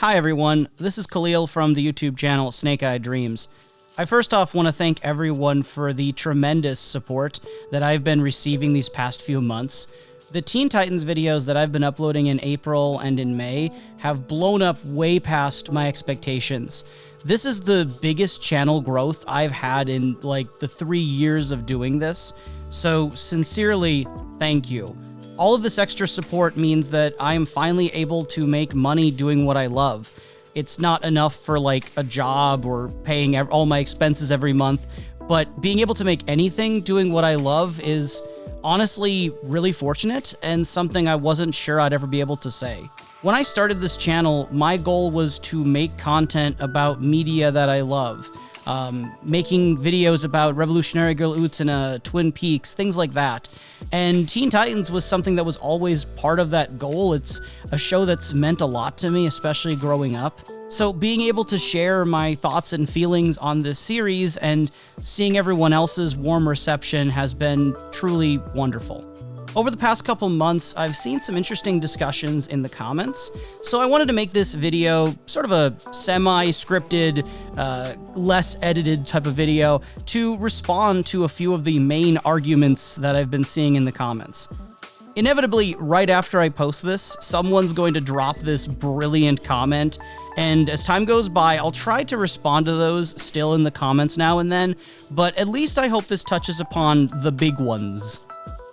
Hi everyone, this is Khalil from the YouTube channel Snake Eye Dreams. I first off want to thank everyone for the tremendous support that I've been receiving these past few months. The Teen Titans videos that I've been uploading in April and in May have blown up way past my expectations. This is the biggest channel growth I've had in like the 3 years of doing this, so sincerely, thank you. All of this extra support means that I am finally able to make money doing what I love. It's not enough for like a job or paying all my expenses every month, but being able to make anything doing what I love is honestly really fortunate and something I wasn't sure I'd ever be able to say. When I started this channel, my goal was to make content about media that I love. Making videos about Revolutionary Girl Utsuna, Twin Peaks, things like that. And Teen Titans was something that was always part of that goal. It's a show that's meant a lot to me, especially growing up. So being able to share my thoughts and feelings on this series and seeing everyone else's warm reception has been truly wonderful. Over the past couple months, I've seen some interesting discussions in the comments, so I wanted to make this video sort of a semi-scripted, less edited type of video to respond to a few of the main arguments that I've been seeing in the comments. Inevitably, right after I post this, someone's going to drop this brilliant comment, and as time goes by, I'll try to respond to those still in the comments now and then, but at least I hope this touches upon the big ones.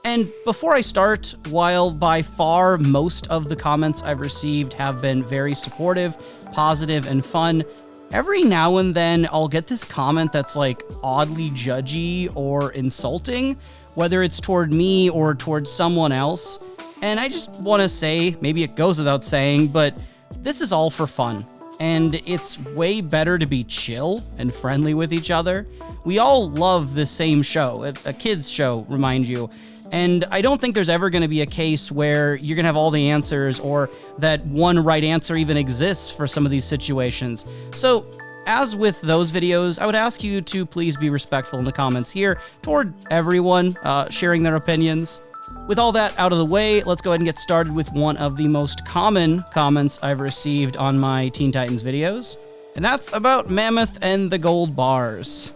And before I start, while by far most of the comments I've received have been very supportive, positive, and fun, every now and then I'll get this comment that's like oddly judgy or insulting, whether it's toward me or toward someone else. And I just want to say, maybe it goes without saying, but this is all for fun. And it's way better to be chill and friendly with each other. We all love the same show, a kid's show, remind you. And I don't think there's ever going to be a case where you're going to have all the answers or that one right answer even exists for some of these situations. So, as with those videos, I would ask you to please be respectful in the comments here toward everyone sharing their opinions. With all that out of the way, let's go ahead and get started with one of the most common comments I've received on my Teen Titans videos, and that's about Mammoth and the gold bars.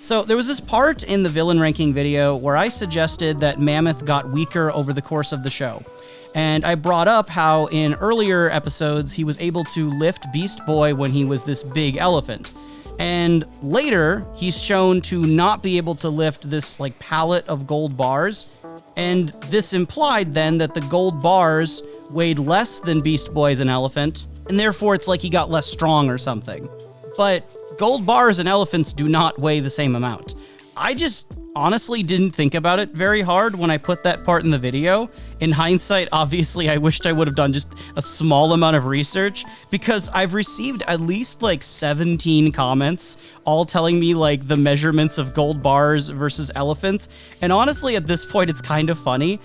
So there was this part in the villain ranking video where I suggested that Mammoth got weaker over the course of the show. And I brought up how in earlier episodes he was able to lift Beast Boy when he was this big elephant. And later he's shown to not be able to lift this like pallet of gold bars. And this implied then that the gold bars weighed less than Beast Boy as an elephant, and therefore it's like he got less strong or something. But gold bars and elephants do not weigh the same amount. I just honestly didn't think about it very hard when I put that part in the video. In hindsight, obviously, I wished I would have done just a small amount of research, because I've received at least like 17 comments all telling me like the measurements of gold bars versus elephants. And honestly, at this point, it's kind of funny.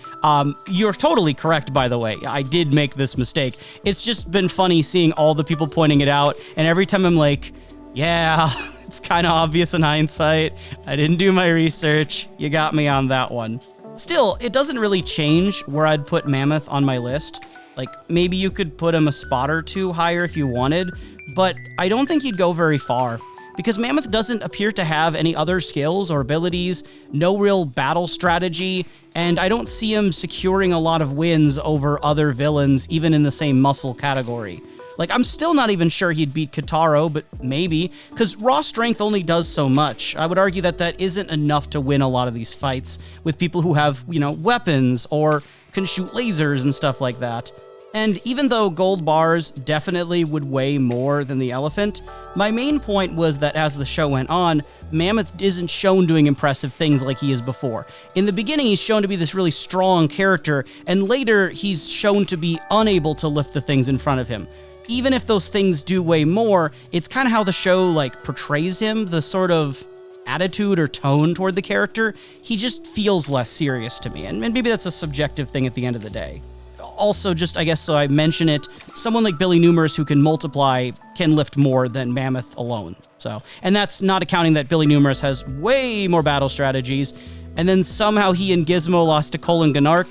You're totally correct, by the way. I did make this mistake. It's just been funny seeing all the people pointing it out. And every time I'm like, yeah, it's kind of obvious in hindsight. I didn't do my research. You got me on that one. Still, it doesn't really change where I'd put Mammoth on my list. Like, maybe you could put him a spot or two higher if you wanted, but I don't think he'd go very far, because Mammoth doesn't appear to have any other skills or abilities, no real battle strategy, and I don't see him securing a lot of wins over other villains, even in the same muscle category. Like, I'm still not even sure he'd beat Kitaro, but maybe, because raw strength only does so much. I would argue that that isn't enough to win a lot of these fights with people who have, you know, weapons or can shoot lasers and stuff like that. And even though gold bars definitely would weigh more than the elephant, my main point was that as the show went on, Mammoth isn't shown doing impressive things like he is before. In the beginning, he's shown to be this really strong character, and later he's shown to be unable to lift the things in front of him. Even if those things do weigh more, it's kind of how the show like portrays him, the sort of attitude or tone toward the character. He just feels less serious to me, and maybe that's a subjective thing at the end of the day. Also, just I guess so I mention it, someone like Billy Numerous who can multiply can lift more than Mammoth alone. So, and that's not accounting that Billy Numerous has way more battle strategies, and then somehow he and Gizmo lost to Cole and Gnark.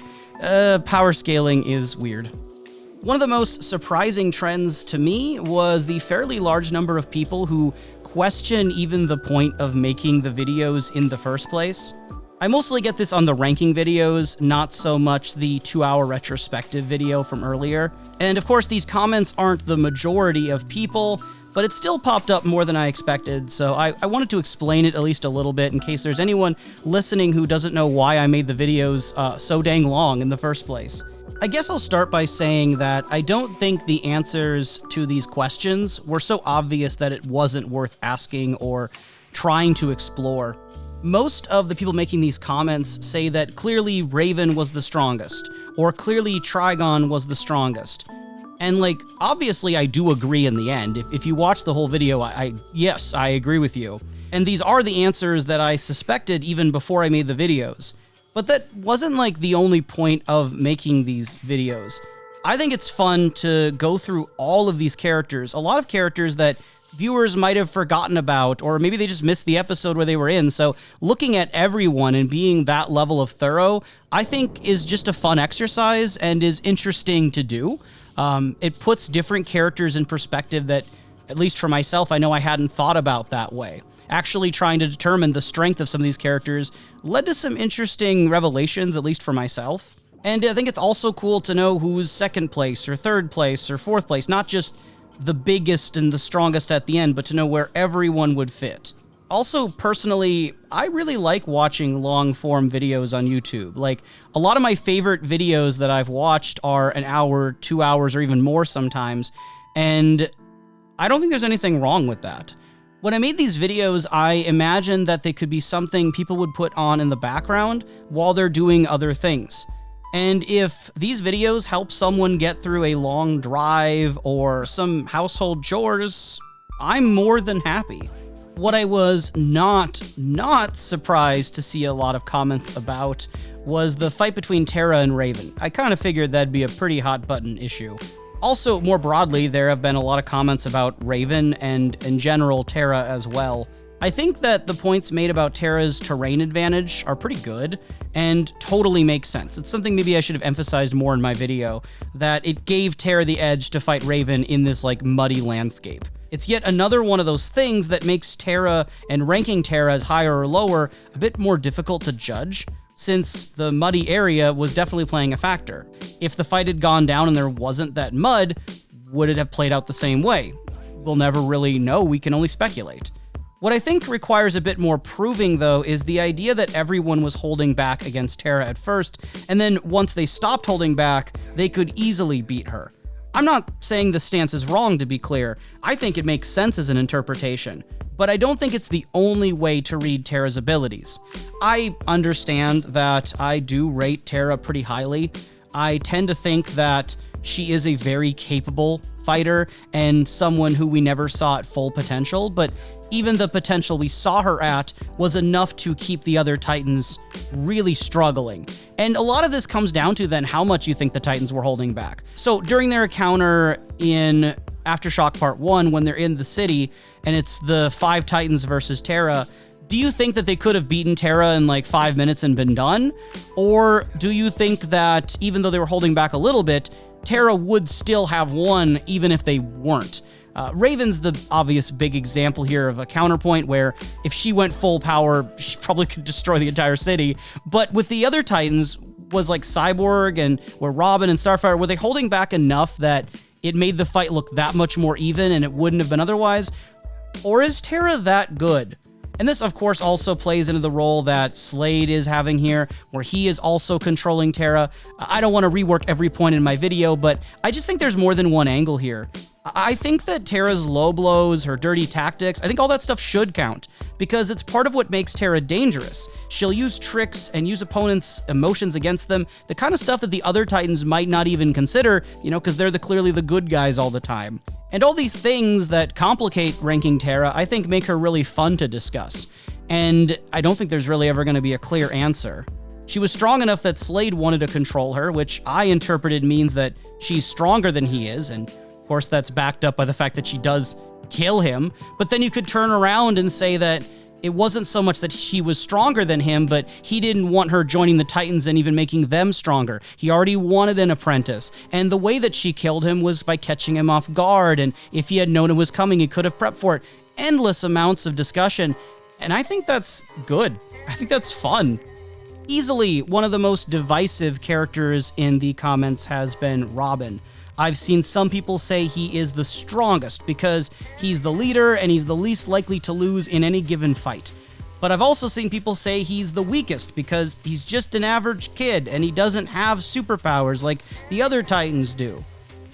Power scaling is weird. One of the most surprising trends to me was the fairly large number of people who question even the point of making the videos in the first place. I mostly get this on the ranking videos, not so much the 2-hour retrospective video from earlier. And of course, these comments aren't the majority of people, but it still popped up more than I expected, so I wanted to explain it at least a little bit in case there's anyone listening who doesn't know why I made the videos so dang long in the first place. I guess I'll start by saying that I don't think the answers to these questions were so obvious that it wasn't worth asking or trying to explore. Most of the people making these comments say that clearly Raven was the strongest, or clearly Trigon was the strongest. And obviously I do agree in the end. If you watch the whole video, yes, I agree with you. And these are the answers that I suspected even before I made the videos. But that wasn't the only point of making these videos. I think it's fun to go through all of these characters, a lot of characters that viewers might have forgotten about, or maybe they just missed the episode where they were in. So looking at everyone and being that level of thorough, I think is just a fun exercise and is interesting to do. It puts different characters in perspective that, at least for myself, I know I hadn't thought about that way. Actually trying to determine the strength of some of these characters led to some interesting revelations, at least for myself. And I think it's also cool to know who's second place or third place or fourth place, not just the biggest and the strongest at the end, but to know where everyone would fit. Also, personally, I really like watching long-form videos on YouTube. A lot of my favorite videos that I've watched are an hour, 2 hours, or even more sometimes, and I don't think there's anything wrong with that. When I made these videos, I imagined that they could be something people would put on in the background while they're doing other things. And if these videos help someone get through a long drive or some household chores, I'm more than happy. What I was not surprised to see a lot of comments about was the fight between Terra and Raven. I kind of figured that'd be a pretty hot button issue. Also, more broadly, there have been a lot of comments about Raven and, in general, Terra as well. I think that the points made about Terra's terrain advantage are pretty good and totally make sense. It's something maybe I should have emphasized more in my video, that it gave Terra the edge to fight Raven in this muddy landscape. It's yet another one of those things that makes Terra and ranking Terra as higher or lower a bit more difficult to judge, since the muddy area was definitely playing a factor. If the fight had gone down and there wasn't that mud, would it have played out the same way? We'll never really know, we can only speculate. What I think requires a bit more proving, though, is the idea that everyone was holding back against Terra at first, and then once they stopped holding back, they could easily beat her. I'm not saying the stance is wrong, to be clear. I think it makes sense as an interpretation, but I don't think it's the only way to read Terra's abilities. I understand that I do rate Terra pretty highly. I tend to think that she is a very capable fighter and someone who we never saw at full potential, but even the potential we saw her at was enough to keep the other Titans really struggling. And a lot of this comes down to then how much you think the Titans were holding back. So during their encounter in Aftershock Part 1, when they're in the city and it's the 5 Titans versus Terra, do you think that they could have beaten Terra in 5 minutes and been done? Or do you think that even though they were holding back a little bit, Terra would still have won even if they weren't? Raven's the obvious big example here of a counterpoint where if she went full power, she probably could destroy the entire city. But with the other Titans, was Cyborg and where Robin and Starfire, were they holding back enough that it made the fight look that much more even and it wouldn't have been otherwise? Or is Terra that good? And this, of course, also plays into the role that Slade is having here, where he is also controlling Terra. I don't want to rework every point in my video, but I just think there's more than one angle here. I think that Terra's low blows, her dirty tactics, I think all that stuff should count, because it's part of what makes Terra dangerous. She'll use tricks and use opponents' emotions against them, the kind of stuff that the other Titans might not even consider, because they're clearly the good guys all the time. And all these things that complicate ranking Terra, I think make her really fun to discuss. And I don't think there's really ever going to be a clear answer. She was strong enough that Slade wanted to control her, which I interpreted means that she's stronger than he is, and of course that's backed up by the fact that she does kill him. But then you could turn around and say that It wasn't so much that she was stronger than him, but he didn't want her joining the Titans and even making them stronger. He already wanted an apprentice. And the way that she killed him was by catching him off guard. And if he had known it was coming, he could have prepped for it. Endless amounts of discussion. And I think that's good. I think that's fun. Easily one of the most divisive characters in the comments has been Robin. I've seen some people say he is the strongest because he's the leader and he's the least likely to lose in any given fight. But I've also seen people say he's the weakest because he's just an average kid and he doesn't have superpowers like the other Titans do.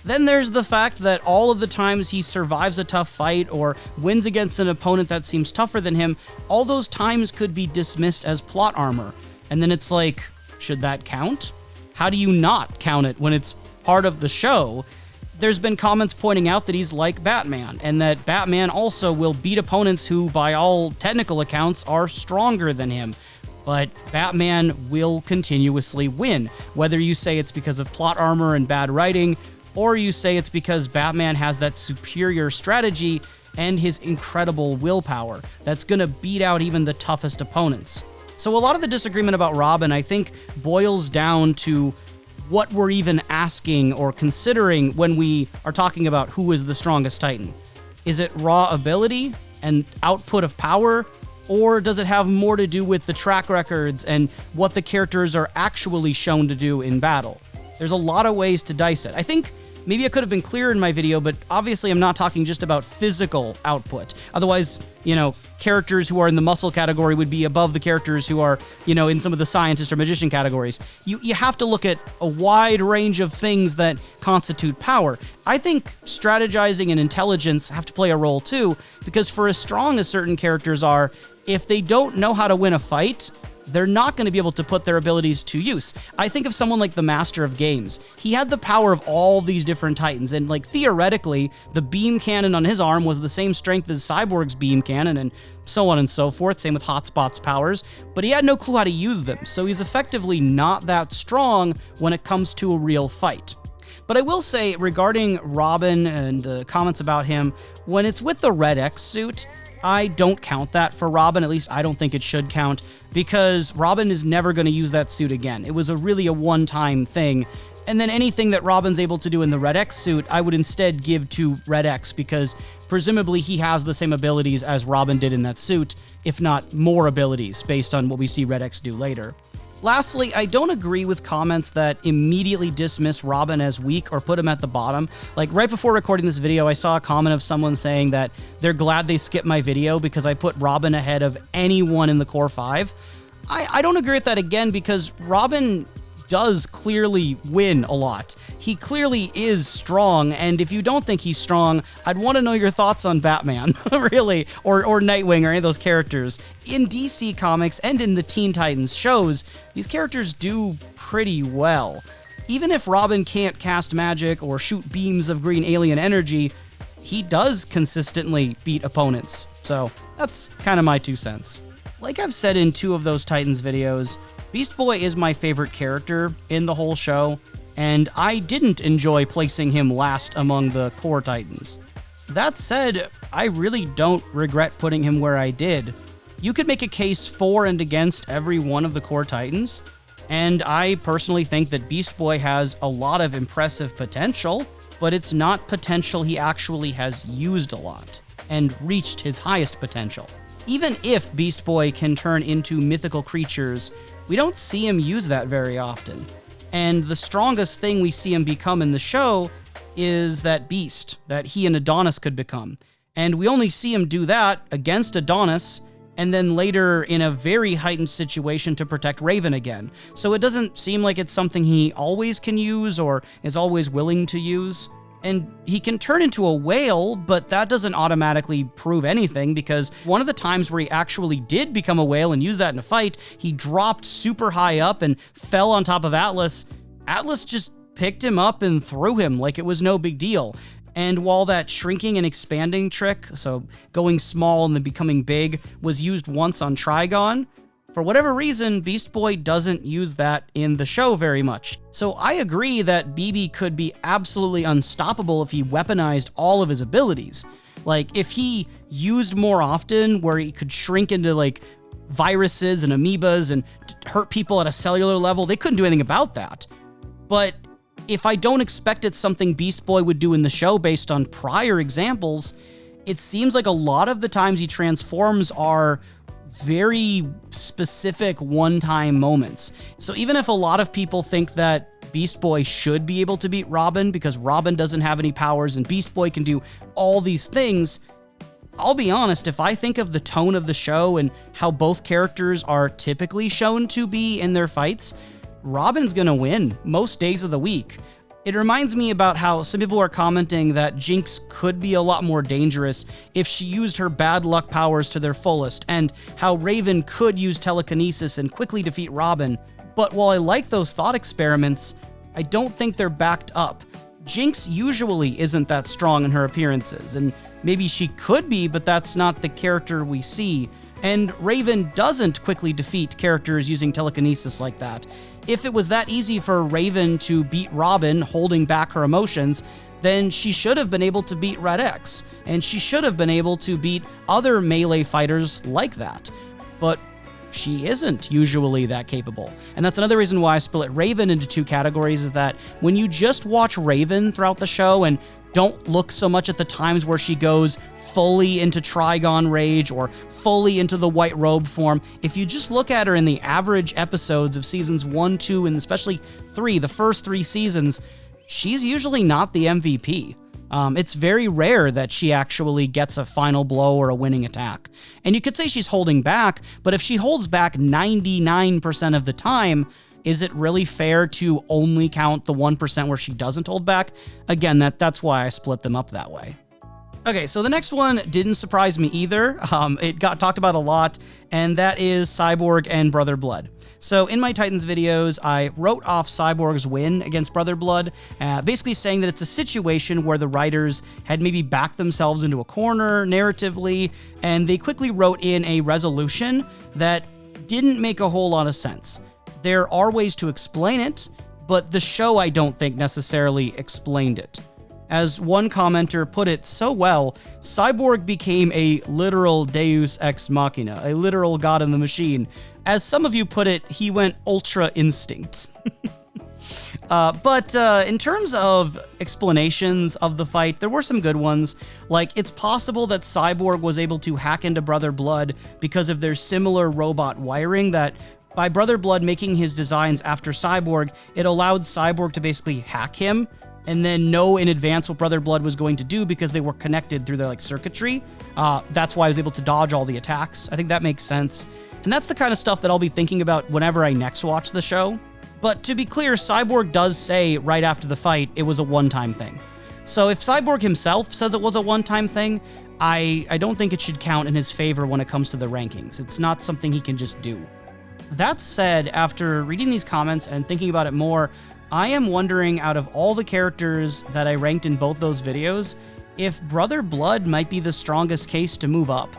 Then there's the fact that all of the times he survives a tough fight or wins against an opponent that seems tougher than him, all those times could be dismissed as plot armor. And then it's like, should that count? How do you not count it when it's part of the show? There's been comments pointing out that he's like Batman, and that Batman also will beat opponents who, by all technical accounts, are stronger than him. But Batman will continuously win, whether you say it's because of plot armor and bad writing, or you say it's because Batman has that superior strategy and his incredible willpower that's gonna beat out even the toughest opponents. So a lot of the disagreement about Robin, I think, boils down to what we're even asking or considering when we are talking about who is the strongest Titan. Is it raw ability and output of power, or does it have more to do with the track records and what the characters are actually shown to do in battle? There's a lot of ways to dice it. I think maybe I could have been clearer in my video, but obviously I'm not talking just about physical output. Otherwise, characters who are in the muscle category would be above the characters who are, in some of the scientist or magician categories. You have to look at a wide range of things that constitute power. I think strategizing and intelligence have to play a role too, because for as strong as certain characters are, if they don't know how to win a fight, they're not going to be able to put their abilities to use. I think of someone like the Master of Games. He had the power of all these different Titans, and theoretically, the beam cannon on his arm was the same strength as Cyborg's beam cannon, and so on and so forth, same with Hotspot's powers, but he had no clue how to use them, so he's effectively not that strong when it comes to a real fight. But I will say, regarding Robin and the comments about him, when it's with the Red X suit, I don't count that for Robin. At least I don't think it should count, because Robin is never going to use that suit again. It was really a one-time thing. And then anything that Robin's able to do in the Red X suit, I would instead give to Red X, because presumably he has the same abilities as Robin did in that suit, if not more abilities, based on what we see Red X do later. Lastly, I don't agree with comments that immediately dismiss Robin as weak or put him at the bottom. Right before recording this video, I saw a comment of someone saying that they're glad they skipped my video because I put Robin ahead of anyone in the Core 5. I don't agree with that, again, because Robin does clearly win a lot. He clearly is strong, and if you don't think he's strong, I'd want to know your thoughts on Batman, really, or Nightwing or any of those characters. In DC Comics and in the Teen Titans shows, these characters do pretty well. Even if Robin can't cast magic or shoot beams of green alien energy, he does consistently beat opponents. So that's kind of my 2 cents. Like I've said in 2 of those Titans videos, Beast Boy is my favorite character in the whole show, and I didn't enjoy placing him last among the core Titans. That said, I really don't regret putting him where I did. You could make a case for and against every one of the core Titans, and I personally think that Beast Boy has a lot of impressive potential, but it's not potential he actually has used a lot, and reached his highest potential. Even if Beast Boy can turn into mythical creatures, we don't see him use that very often. And the strongest thing we see him become in the show is that beast that he and Adonis could become. And we only see him do that against Adonis, and then later in a very heightened situation to protect Raven again. So it doesn't seem like it's something he always can use or is always willing to use. And he can turn into a whale, but that doesn't automatically prove anything, because one of the times where he actually did become a whale and use that in a fight, he dropped super high up and fell on top of Atlas. Atlas just picked him up and threw him like it was no big deal. And while that shrinking and expanding trick, so going small and then becoming big, was used once on Trigon, for whatever reason, Beast Boy doesn't use that in the show very much. So I agree that BB could be absolutely unstoppable if he weaponized all of his abilities. Like, if he used more often where he could shrink into, like, viruses and amoebas and hurt people at a cellular level, they couldn't do anything about that. But if I don't expect it's something Beast Boy would do in the show based on prior examples, it seems like a lot of the times he transforms are very specific one-time moments. So even if a lot of people think that Beast Boy should be able to beat Robin because Robin doesn't have any powers and Beast Boy can do all these things, I'll be honest, if I think of the tone of the show and how both characters are typically shown to be in their fights, Robin's gonna win most days of the week. It reminds me about how some people are commenting that Jinx could be a lot more dangerous if she used her bad luck powers to their fullest, and how Raven could use telekinesis and quickly defeat Robin. But while I like those thought experiments, I don't think they're backed up. Jinx usually isn't that strong in her appearances, and maybe she could be, but that's not the character we see. And Raven doesn't quickly defeat characters using telekinesis like that. If it was that easy for Raven to beat Robin holding back her emotions, then she should have been able to beat Red X, and she should have been able to beat other melee fighters like that. But she isn't usually that capable. And that's another reason why I split Raven into two categories, is that when you just watch Raven throughout the show and don't look so much at the times where she goes fully into Trigon Rage or fully into the white robe form, if you just look at her in the average episodes of seasons 1, 2, and especially 3, the first 3 seasons, she's usually not the MVP. It's very rare that she actually gets a final blow or a winning attack. And you could say she's holding back, but if she holds back 99% of the time, is it really fair to only count the 1% where she doesn't hold back? Again, that's why I split them up that way. Okay, so the next one didn't surprise me either. It got talked about a lot, and that is Cyborg and Brother Blood. So in my Titans videos, I wrote off Cyborg's win against Brother Blood, basically saying that it's a situation where the writers had maybe backed themselves into a corner narratively, and they quickly wrote in a resolution that didn't make a whole lot of sense. There are ways to explain it, but the show I don't think necessarily explained it. As one commenter put it so well, Cyborg became a literal deus ex machina, a literal god in the machine. As some of you put it, he went ultra instinct. But in terms of explanations of the fight, there were some good ones. Like, it's possible that Cyborg was able to hack into Brother Blood because of their similar robot wiring, that by Brother Blood making his designs after Cyborg, it allowed Cyborg to basically hack him and then know in advance what Brother Blood was going to do because they were connected through their circuitry. That's why I was able to dodge all the attacks. I think that makes sense. And that's the kind of stuff that I'll be thinking about whenever I next watch the show. But to be clear, Cyborg does say right after the fight it was a one-time thing. So if Cyborg himself says it was a one-time thing, I don't think it should count in his favor when it comes to the rankings. It's not something he can just do. That said, after reading these comments and thinking about it more, I am wondering, out of all the characters that I ranked in both those videos, if Brother Blood might be the strongest case to move up.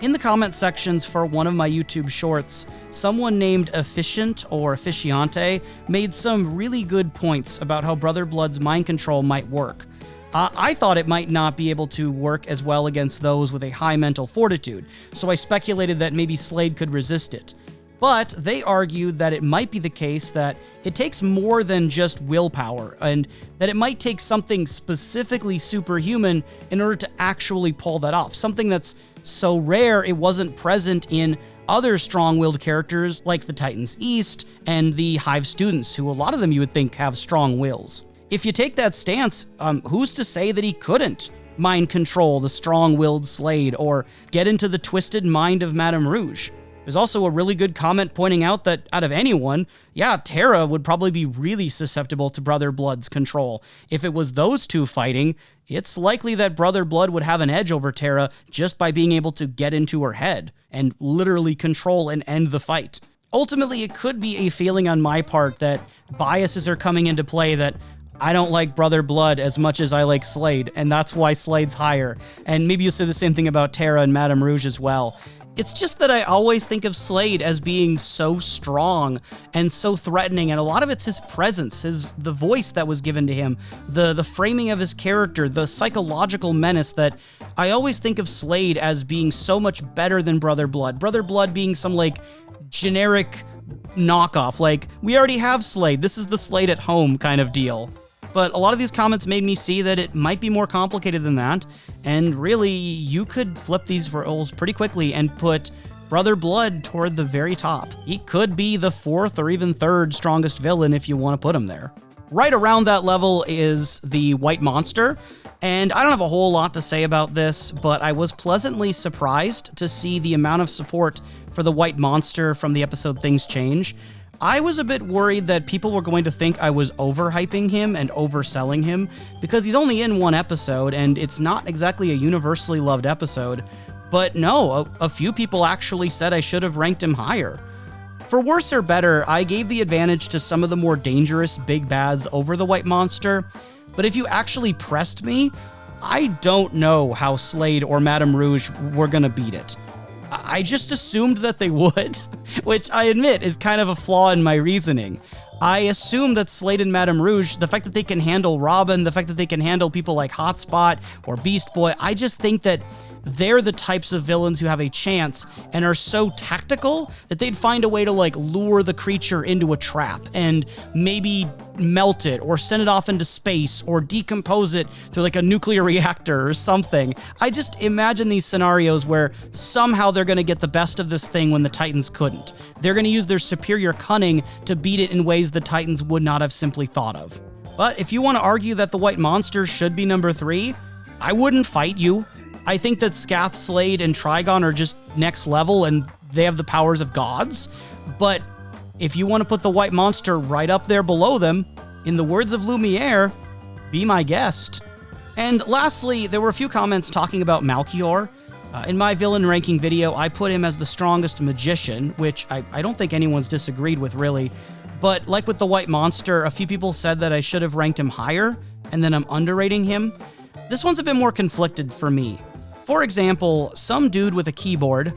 In the comment sections for one of my YouTube shorts, someone named Efficient or Efficiante made some really good points about how Brother Blood's mind control might work. I thought it might not be able to work as well against those with a high mental fortitude, so I speculated that maybe Slade could resist it. But they argued that it might be the case that it takes more than just willpower, and that it might take something specifically superhuman in order to actually pull that off. Something that's so rare it wasn't present in other strong-willed characters like the Titans East and the Hive students, who a lot of them you would think have strong wills. If you take that stance, who's to say that he couldn't mind control the strong-willed Slade or get into the twisted mind of Madame Rouge? There's also a really good comment pointing out that out of anyone, Terra would probably be really susceptible to Brother Blood's control. If it was those two fighting, it's likely that Brother Blood would have an edge over Terra just by being able to get into her head and literally control and end the fight. Ultimately, it could be a feeling on my part that biases are coming into play, that I don't like Brother Blood as much as I like Slade, and that's why Slade's higher. And maybe you'll say the same thing about Terra and Madame Rouge as well. It's just that I always think of Slade as being so strong and so threatening, and a lot of it's his presence, the voice that was given to him, the framing of his character, the psychological menace, that I always think of Slade as being so much better than Brother Blood. Brother Blood being some, like, generic knockoff, like, we already have Slade, this is the Slade at home kind of deal. But a lot of these comments made me see that it might be more complicated than that, and really, you could flip these roles pretty quickly and put Brother Blood toward the very top. He could be the 4th or even 3rd strongest villain if you want to put him there. Right around that level is the White Monster, and I don't have a whole lot to say about this, but I was pleasantly surprised to see the amount of support for the White Monster from the episode Things Change. I was a bit worried that people were going to think I was overhyping him and overselling him, because he's only in one episode, and it's not exactly a universally loved episode. But no, a few people actually said I should have ranked him higher. For worse or better, I gave the advantage to some of the more dangerous big bads over the White Monster, but if you actually pressed me, I don't know how Slade or Madame Rouge were gonna beat it. I just assumed that they would, which I admit is kind of a flaw in my reasoning. I assume that Slade and Madame Rouge, the fact that they can handle Robin, the fact that they can handle people like Hotspot or Beast Boy, I just think that they're the types of villains who have a chance and are so tactical that they'd find a way to, like, lure the creature into a trap and maybe melt it or send it off into space or decompose it through, like, a nuclear reactor or something. I just imagine these scenarios where somehow they're going to get the best of this thing when the Titans couldn't. They're going to use their superior cunning to beat it in ways the Titans would not have simply thought of. But if you want to argue that the White Monster should be number 3, I wouldn't fight you. I think that Scath, Slade, and Trigon are just next level, and they have the powers of gods. But if you want to put the White Monster right up there below them, in the words of Lumiere, be my guest. And lastly, there were a few comments talking about Malchior. In my villain ranking video, I put him as the strongest magician, which I don't think anyone's disagreed with, really. But like with the White Monster, a few people said that I should have ranked him higher, and then I'm underrating him. This one's a bit more conflicted for me. For example, some dude with a keyboard,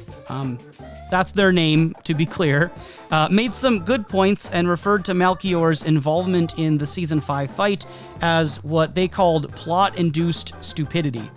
that's their name, to be clear, made some good points and referred to Malchior's involvement in the Season 5 fight as what they called plot-induced stupidity.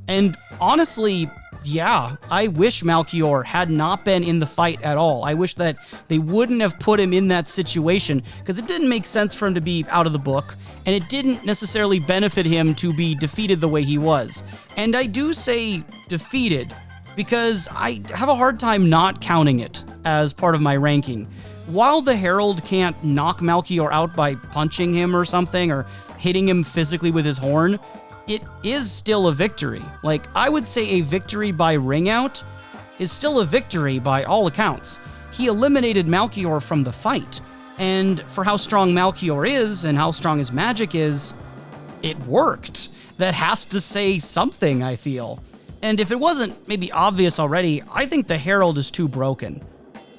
And honestly, yeah, I wish Malchior had not been in the fight at all. I wish that they wouldn't have put him in that situation, because it didn't make sense for him to be out of the book, and it didn't necessarily benefit him to be defeated the way he was. And I do say defeated, because I have a hard time not counting it as part of my ranking. While the Herald can't knock Malchior out by punching him or something, or hitting him physically with his horn, it is still a victory. Like, I would say a victory by ring out is still a victory by all accounts. He eliminated Malchior from the fight, and for how strong Malchior is and how strong his magic is, it worked. That has to say something, I feel. And if it wasn't maybe obvious already, I think the Herald is too broken.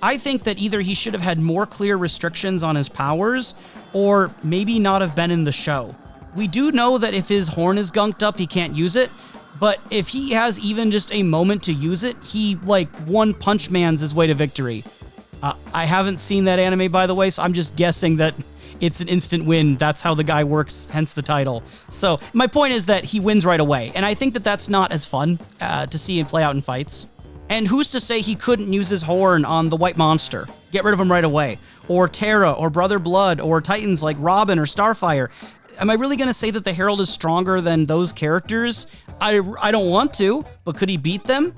I think that either he should have had more clear restrictions on his powers, or maybe not have been in the show. We do know that if his horn is gunked up, he can't use it, but if he has even just a moment to use it, he, like, one punch mans his way to victory. I haven't seen that anime, by the way, so I'm just guessing that it's an instant win. That's how the guy works, hence the title. So my point is that he wins right away, and I think that that's not as fun to see him play out in fights. And who's to say he couldn't use his horn on the White Monster? Get rid of him right away. Or Terra, or Brother Blood, or Titans like Robin or Starfire. Am I really going to say that the Herald is stronger than those characters? I don't want to, but could he beat them?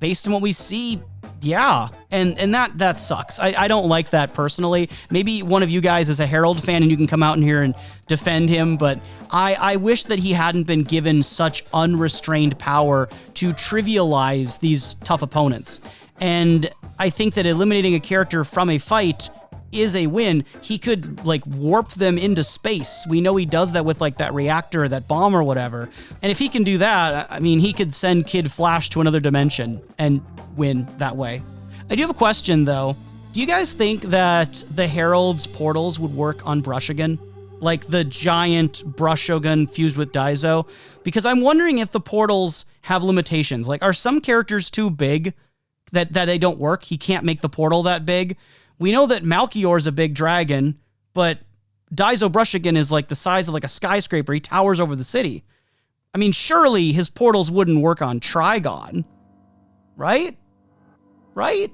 Based on what we see, yeah. And that sucks. I don't like that personally. Maybe one of you guys is a Herald fan and you can come out in here and defend him, but I wish that he hadn't been given such unrestrained power to trivialize these tough opponents. And I think that eliminating a character from a fight is a win. He could, like, warp them into space. We know he does that with, like, that reactor, that bomb or whatever. And if he can do that, I mean, he could send Kid Flash to another dimension and win that way. I do have a question, though. Do you guys think that the Herald's portals would work on Brushogun? Like the giant Brushogun fused with Daizo? Because I'm wondering if the portals have limitations. Like, are some characters too big? that they don't work. He can't make the portal that big. We know that Malchior is a big dragon, but Daizo Brushigan is like the size of like a skyscraper. He towers over the city. I mean, surely his portals wouldn't work on Trigon, right? Right?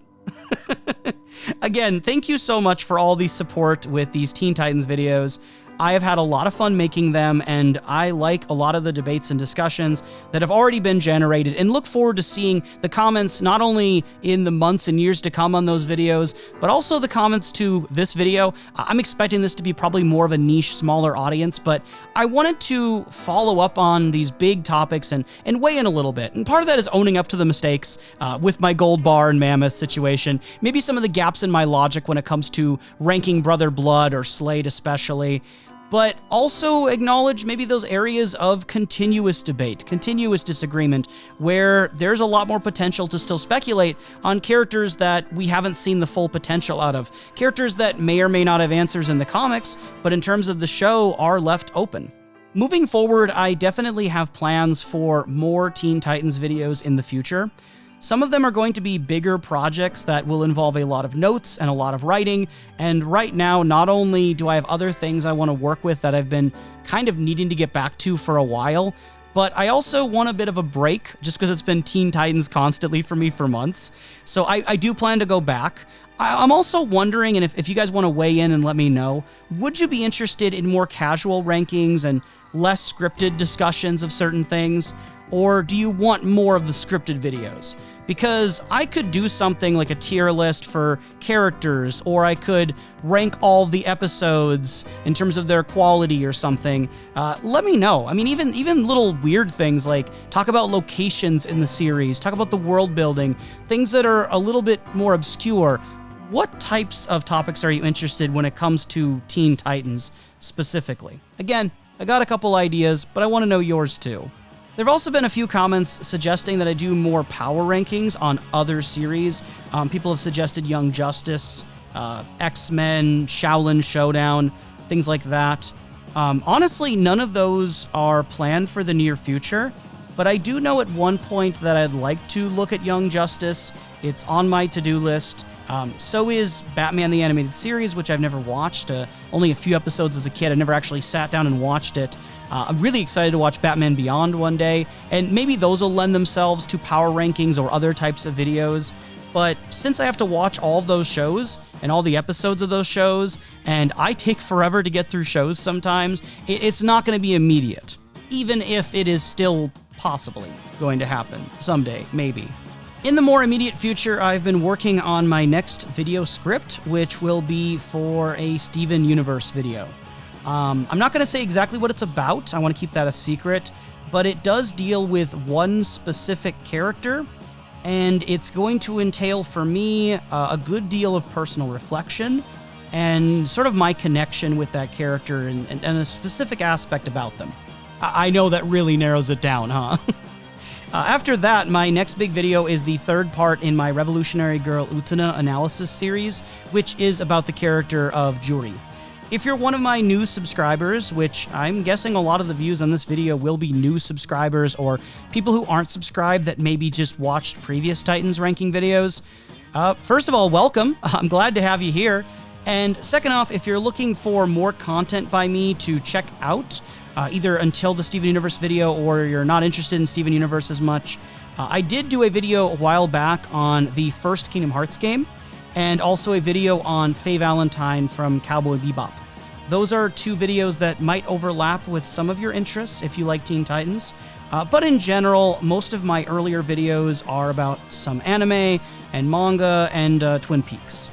Again, thank you so much for all the support with these Teen Titans videos. I have had a lot of fun making them, and I like a lot of the debates and discussions that have already been generated, and look forward to seeing the comments not only in the months and years to come on those videos, but also the comments to this video. I'm expecting this to be probably more of a niche, smaller audience, but I wanted to follow up on these big topics and weigh in a little bit. And part of that is owning up to the mistakes with my gold bar and Mammoth situation, maybe some of the gaps in my logic when it comes to ranking Brother Blood or Slade especially, but also acknowledge maybe those areas of continuous debate, continuous disagreement, where there's a lot more potential to still speculate on characters that we haven't seen the full potential out of, characters that may or may not have answers in the comics, but in terms of the show are left open. Moving forward, I definitely have plans for more Teen Titans videos in the future. Some of them are going to be bigger projects that will involve a lot of notes and a lot of writing, and right now, not only do I have other things I want to work with that I've been kind of needing to get back to for a while, but I also want a bit of a break, just because it's been Teen Titans constantly for me for months, so I do plan to go back. I'm also wondering, and if you guys want to weigh in and let me know, would you be interested in more casual rankings and less scripted discussions of certain things, or do you want more of the scripted videos? Because I could do something like a tier list for characters, or I could rank all the episodes in terms of their quality or something. Let me know. I mean, even little weird things like talk about locations in the series, talk about the world building, things that are a little bit more obscure. What types of topics are you interested in when it comes to Teen Titans specifically? Again, I got a couple ideas, but I want to know yours too. There have also been a few comments suggesting that I do more power rankings on other series. People have suggested Young Justice, X-Men, Shaolin Showdown, things like that. Honestly, none of those are planned for the near future, but I do know at one point that I'd like to look at Young Justice. It's on my to-do list. So is Batman the Animated Series, which I've never watched. Only a few episodes as a kid. I never actually sat down and watched it. I'm really excited to watch Batman Beyond one day, and maybe those will lend themselves to power rankings or other types of videos. But since I have to watch all of those shows and all the episodes of those shows, and I take forever to get through shows sometimes, it's not going to be immediate, even if it is still possibly going to happen someday, maybe. In the more immediate future, I've been working on my next video script, which will be for a Steven Universe video. I'm not going to say exactly what it's about. I want to keep that a secret, but it does deal with one specific character, and it's going to entail for me a good deal of personal reflection and sort of my connection with that character and a specific aspect about them. I know that really narrows it down, huh? After that, my next big video is the third part in my Revolutionary Girl Utena analysis series, which is about the character of Juri. If you're one of my new subscribers, which I'm guessing a lot of the views on this video will be new subscribers or people who aren't subscribed that maybe just watched previous Titans ranking videos, first of all, welcome. I'm glad to have you here. And second off, if you're looking for more content by me to check out, either until the Steven Universe video or you're not interested in Steven Universe as much, I did do a video a while back on the first Kingdom Hearts game, and also a video on Faye Valentine from Cowboy Bebop. Those are two videos that might overlap with some of your interests if you like Teen Titans, but in general, most of my earlier videos are about some anime and manga and Twin Peaks.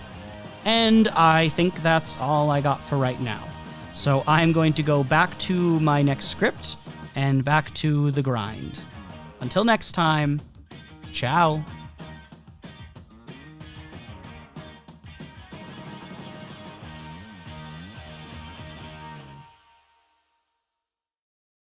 And I think that's all I got for right now. So I'm going to go back to my next script and back to the grind. Until next time, ciao.